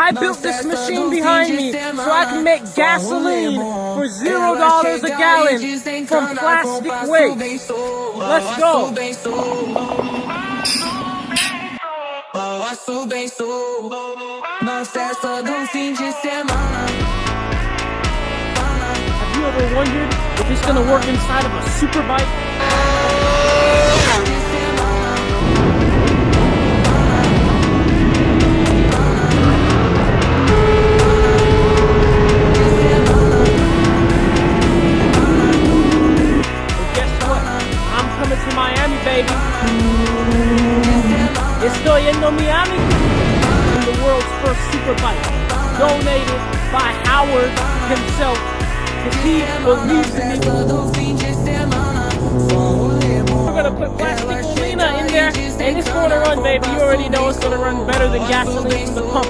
I built this machine behind me so I can make gasoline for $0 a gallon from plastic waste. Let's go. Faço bem sou, não cessa no fim de semana. Have you ever wondered if it's gonna work inside of a super bike? Well, guess what? I'm coming to Miami, baby. Estoy yendo a Miami. The world's first super bike, donated by Howard himself, because he believes in me. We're gonna put plastic Molina in there, and it's gonna run, baby. You already know it's gonna run better than gasoline from the pump.